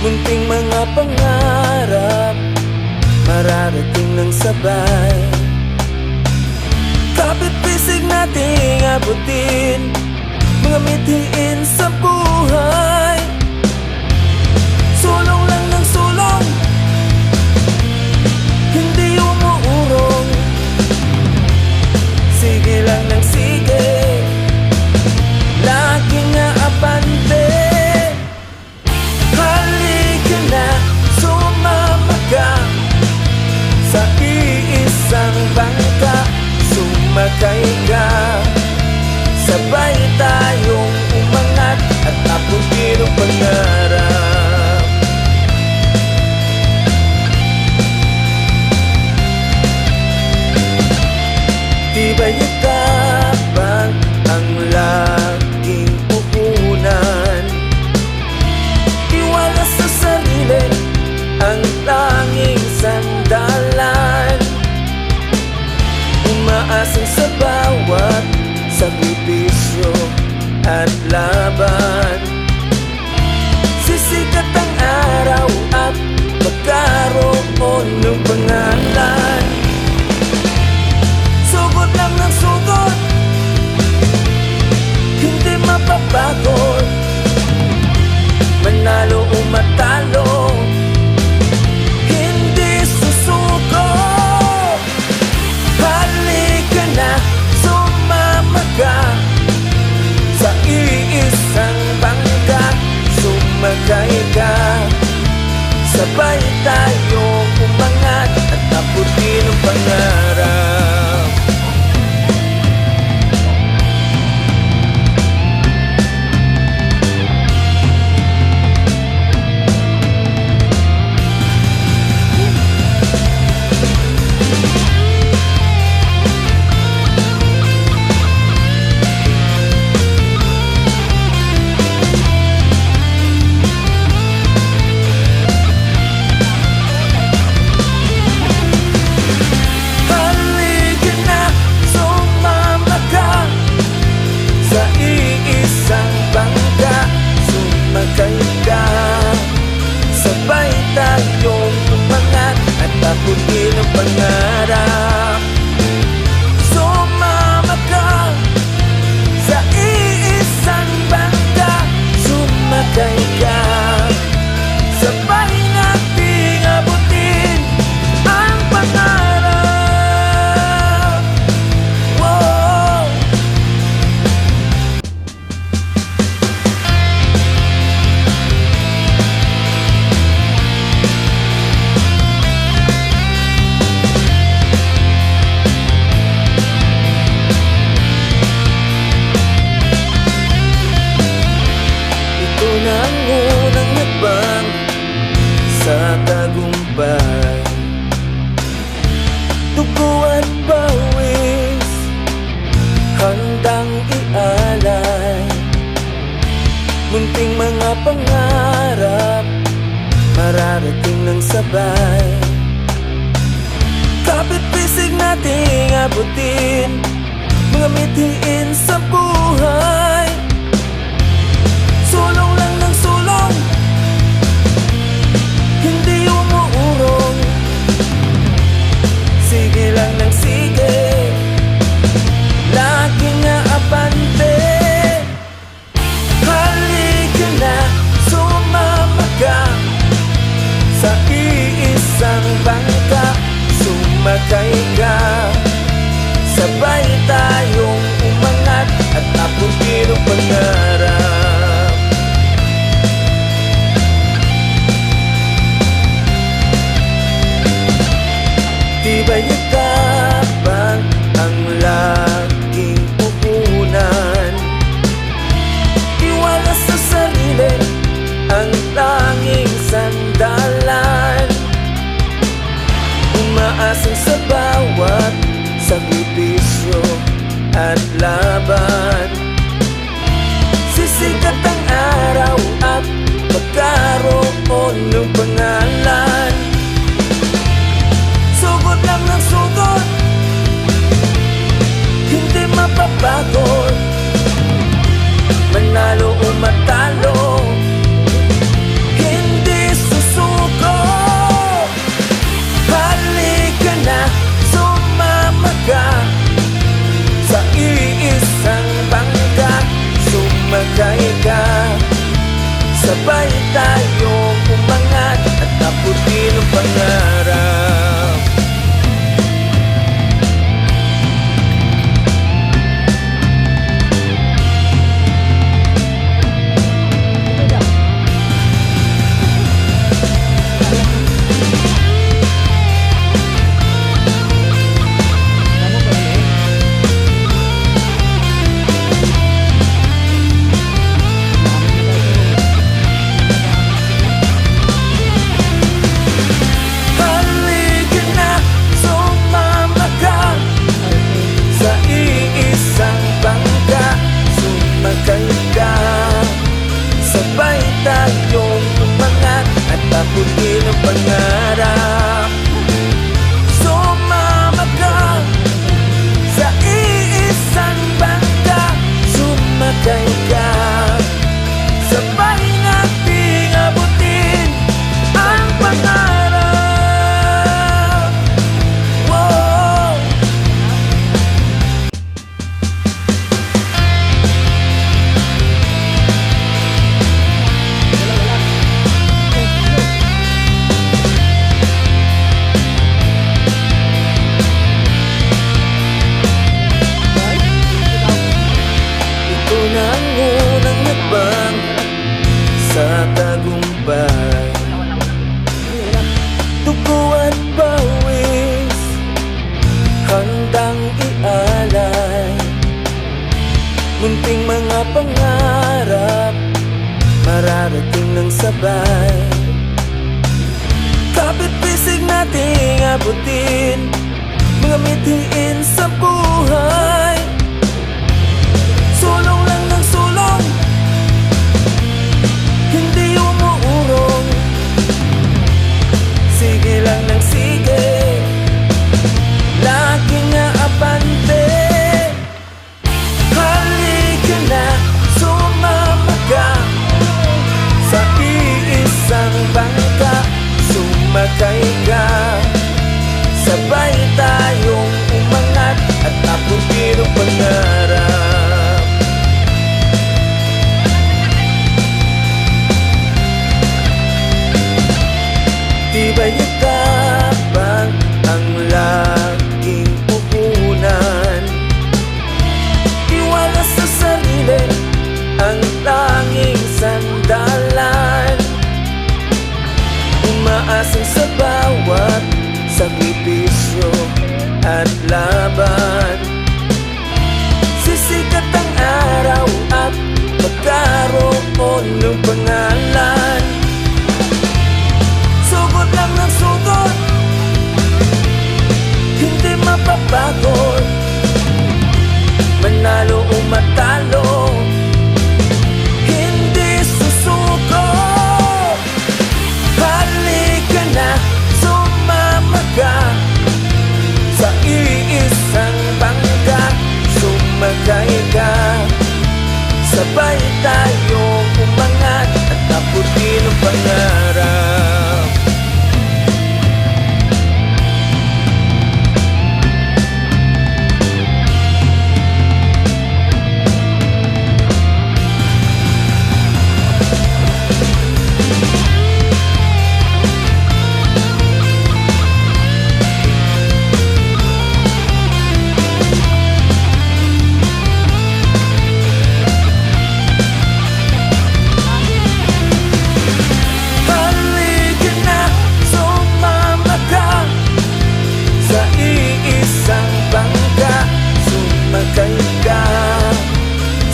Munting mga pangarap mararating ng sabay. Kapit-pisig nating abutin mga mithiin sa buhay. Sulong lang ng sulong, hindi umuurong. Sige lang ng sige, laging nga abante. Halika na, sumama ka sa iisang bangka. Sumakay ka, sabay tayong umangat at abutin ang pangarap. Tibay at tapang ang laging puhunan. Iwala sa sarili ang tanging sandalan. Umaasang sa bawat sakripisyo at laban. Sisikat ang araw at magkaroon ng pangalan. Sugod lang ng sugod, hindi mapapagod. Manalo o matalo, hindi susuko. Halika na, sumama ka sa iisang bangka. Sumakay ka, sabay tayong umangat at abutin ang pangarap. Sabay tayong umangat at abutin ang pangarap. Sumama ka sa iisang bangka. Sumakay ka, sabay nating abutin ang pangarap. Wow. Ang unang hakbang sa tagumpay. Dugo at pawis handang ialay. Munting mga pangarap mararating ng sabay. Kapit-pisig nating abutin mga mithiin sa buhay. Sulong lang ng sulong, hindi umuurong. Sige lang ng sige, laging nga abante. Halika na, sumama ka sa iisang bangka. Sumakay ka, sabay tayong umangat at abutin ang pangarap. Tibay at tapang ang laging puhunan. Iwala sa sarili ang tanging sandalan. Umaasang sa bawat sakripisyo at laban. Sisikat ang araw at magkaroon ng pangalan. Sugod lang ng sugod, Sabay tayong umangat at abutin ang pangarap. Sabay tayong umangat at abutin ang pangarap. Sumama ka sa iisang bangka, sumakay ka, sabay nating abutin ang pangarap. Wow. Sa tagumpay, dugo at pawis, handang ialay. Munting mga pangarap, mararating ng sabay. Kapit-bisig nating abutin, mga mithiin sa buhay. Sulong lang ng sulong, hindi umuurong. Sige lang ng sige, laging aabante. Halika na, sumama ka sa iisang bangka, sumakay ka, sabay tayong umangat at abutin ang pangarap. Tibay at tapang ang laging puhunan, tiwala sa sarili ang tanging sandalan. Umaasang sa bawat sakripisyo at laban, sisikat ang araw at magkaroon ng pangalan. Sugod lang ng sugod, hindi mapapagod, manalo o matalo, hindi susuko. Halika na, sumama ka sa iisang bangka, sumakay ka, sabay tayong umangat at abutin ang pangarap.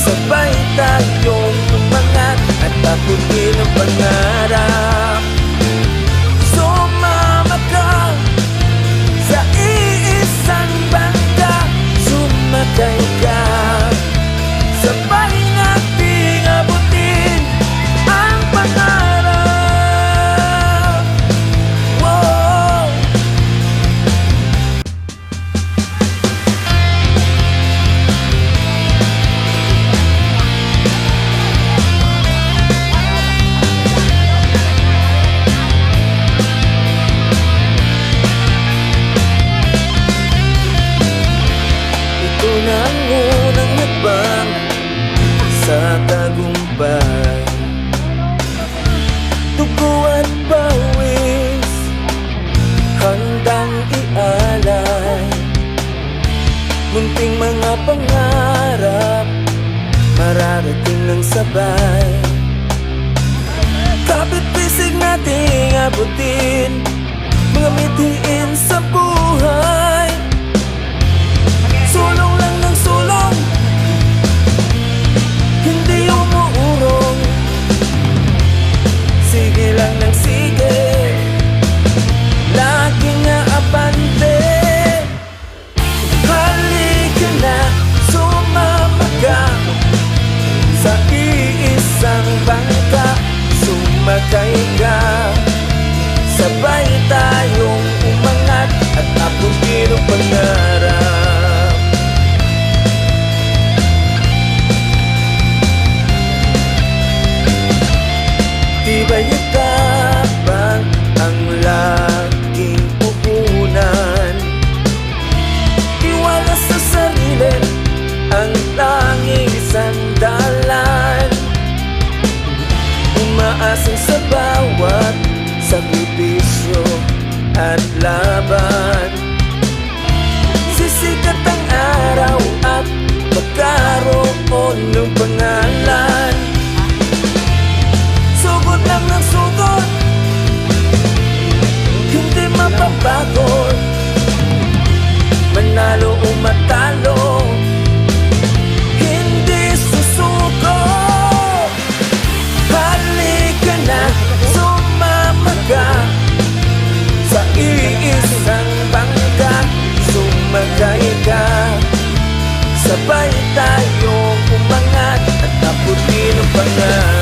Sabay tayong umangat at abutin ang pangarap. Sumama ka sa iisang bangka, sumakay ka, sabay nating abutin ang pangarap. Wow. dugo at pawis handang ialay. Munting mga pangarap mararating ng sabay. Kapit-bisig nating abutin mga mithiin sa buhay. Sulong lang ng sulong, hindi umuurong. Sige lang ng sige, lagi nga abante. Halika na, sumama ka sa iisang bangka. Sumakay ka, sabay tayong umangat at abutin ang pangarap. Tibay yakapang ang laging puhunan. Tiwala sa sarili ang tanging sandalan. Umaasang sa bawat sakripisyo at laban. Sisikat ang araw at magkaroon ng pangalan. Sugod lang ng sugod, hindi mapapagot. Manalo o matalo, hindi susuko. Halika na, sumama ka sa iisang bangka. Sumakay ka, sabay tayong umangat at abutin ang pangarap.